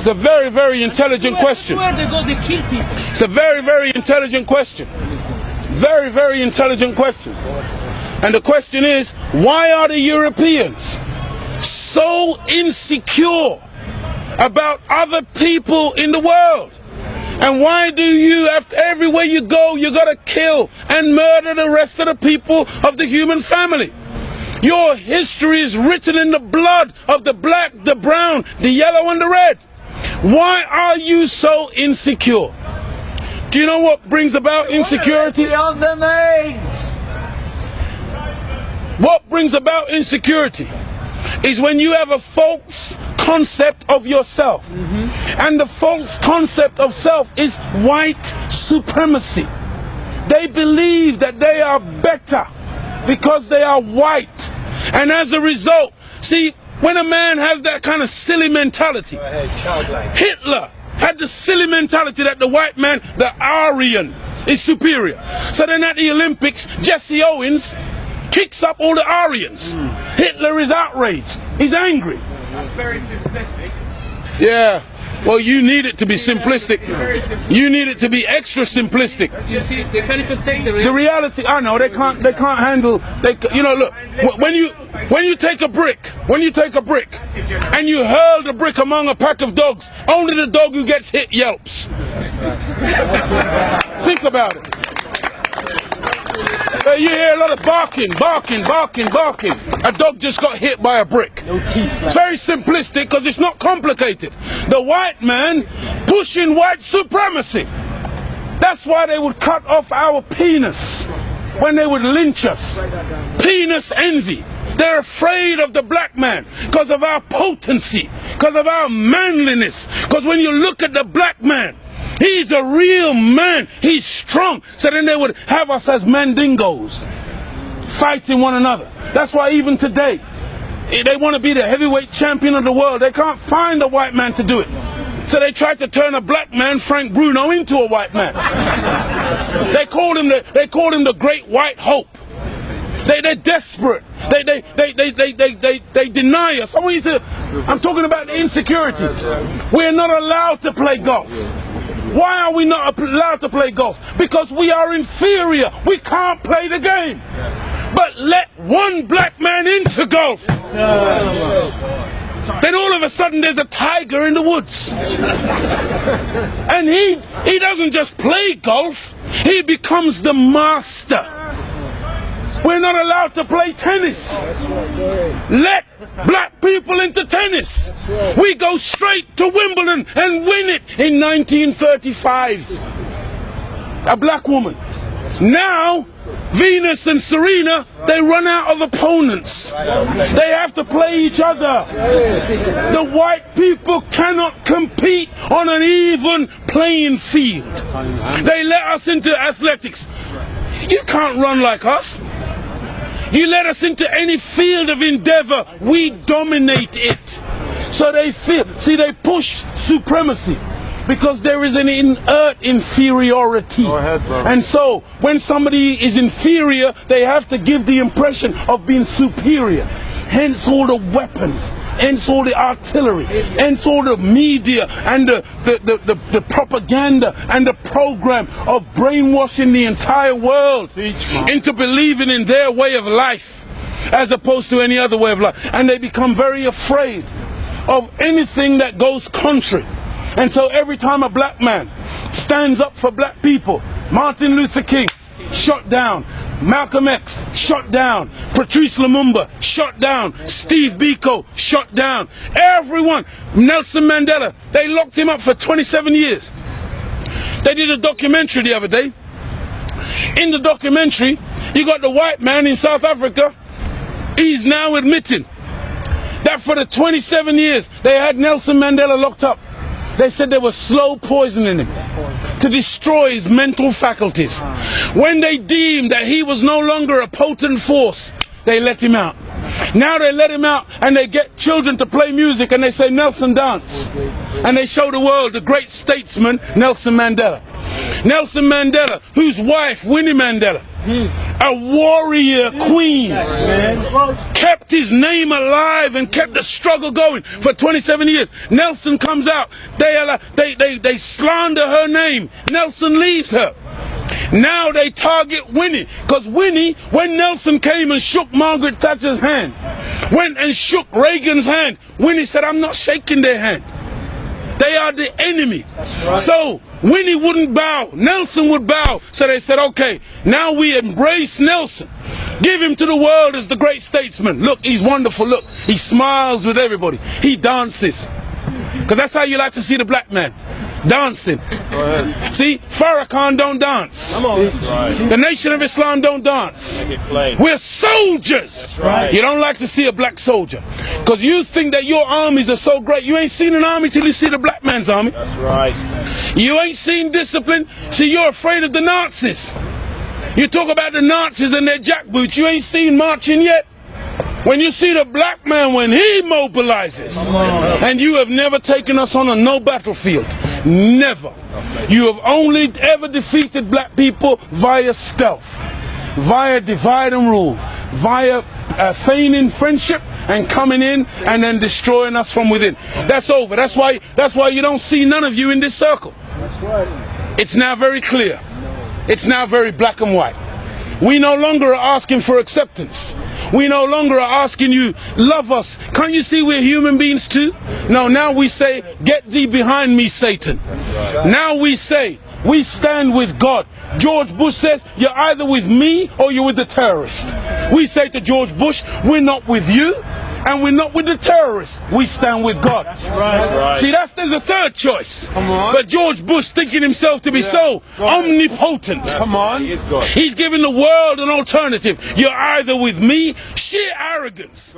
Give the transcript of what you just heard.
It's a very, very intelligent question. Where they go, they kill people. It's a very, very intelligent question. Very, very intelligent question. And the question is, why are the Europeans so insecure about other people in the world? And why do you, after everywhere you go, you gotta kill and murder the rest of the people of the human family? Your history is written in the blood of the black, the brown, the yellow, and the red. Why are you so insecure? Do you know what brings about insecurity? What brings about insecurity is when you have a false concept of yourself. And the false concept of self is white supremacy. They believe that they are better because they are white. And as a result, see, when a man has that kind of silly mentality, Hitler had the silly mentality that the white man, the Aryan, is superior. So then at the Olympics, Jesse Owens kicks up all the Aryans. Hitler is outraged. He's angry. That's very simplistic. Yeah. Well, you need it to be simplistic. You need it to be extra simplistic. You see, they can't even take the reality. I know they can't handle. You know, look. When you take a brick, and you hurl the brick among a pack of dogs, only the dog who gets hit yelps. Think about it. You hear a lot of barking. A dog just got hit by a brick. It's very simplistic because it's not complicated. The white man pushing white supremacy. That's why they would cut off our penis when they would lynch us. Penis envy. They're afraid of the black man because of our potency, because of our manliness. Because when you look at the black man, he's a real man. He's strong. So then they would have us as mandingos, fighting one another. That's why even today, they want to be the heavyweight champion of the world. They can't find a white man to do it. So they tried to turn a black man, Frank Bruno, into a white man. They called him the Great White Hope. They're desperate. They deny us. I'm talking about the insecurity. We're not allowed to play golf. Why are we not allowed to play golf? Because we are inferior. We can't play the game. But let one black man into golf. Then all of a sudden there's a tiger in the woods. And he doesn't just play golf, he becomes the master. We're not allowed to play tennis. Let black people into tennis. We go straight to Wimbledon and win it in 1935. A black woman. Now, Venus and Serena, they run out of opponents. They have to play each other. The white people cannot compete on an even playing field. They let us into athletics. You can't run like us. You let us into any field of endeavor, we dominate it. So they they push supremacy because there is an inert inferiority. Go ahead, bro. And so when somebody is inferior, they have to give the impression of being superior. Hence all the weapons, hence all the artillery, hence all the media and the propaganda and the program of brainwashing the entire world into believing in their way of life as opposed to any other way of life. And they become very afraid of anything that goes contrary. And so every time a black man stands up for black people, Martin Luther King, shot down. Malcolm X, shot down. Patrice Lumumba, shot down. Steve Biko, shot down. Everyone. Nelson Mandela, they locked him up for 27 years. They did a documentary the other day. In the documentary, you got the white man in South Africa. He's now admitting that for the 27 years they had Nelson Mandela locked up, they said they were slow poisoning him to destroy his mental faculties. When they deemed that he was no longer a potent force, they let him out. Now they let him out and they get children to play music and they say, Nelson dance. And they show the world the great statesman, Nelson Mandela. Nelson Mandela, whose wife, Winnie Mandela, a warrior queen, kept his name alive and kept the struggle going for 27 years. Nelson comes out, they slander her name. Nelson leaves her. Now they target Winnie, because Winnie, when Nelson came and shook Margaret Thatcher's hand, went and shook Reagan's hand, Winnie said, I'm not shaking their hand. They are the enemy. So Winnie wouldn't bow, Nelson would bow. So they said, okay, now we embrace Nelson. Give him to the world as the great statesman. Look, he's wonderful. Look, he smiles with everybody. He dances. Because that's how you like to see the black man. Dancing. See, Farrakhan don't dance. The Nation of Islam don't dance. We're soldiers. You don't like to see a black soldier because you think that your armies are so great. You ain't seen an army till you see the black man's army. That's right. You ain't seen discipline. See, you're afraid of the Nazis. You talk about the Nazis and their jackboots. You ain't seen marching yet. When you see the black man, when he mobilizes, and you have never taken us on no battlefield, never. You have only ever defeated black people via stealth, via divide and rule, via feigning friendship and coming in and then destroying us from within. That's over. That's why you don't see none of you in this circle. It's now very clear. It's now very black and white. We no longer are asking for acceptance. We no longer are asking you, love us. Can't you see we're human beings too? No, now we say, get thee behind me, Satan. Now we say, we stand with God. George Bush says, you're either with me or you're with the terrorists. We say to George Bush, we're not with you and we're not with the terrorists. We stand with God. See, there's a third choice. But George Bush, thinking himself to be so omnipotent, he's giving the world an alternative. You're either with me, sheer arrogance.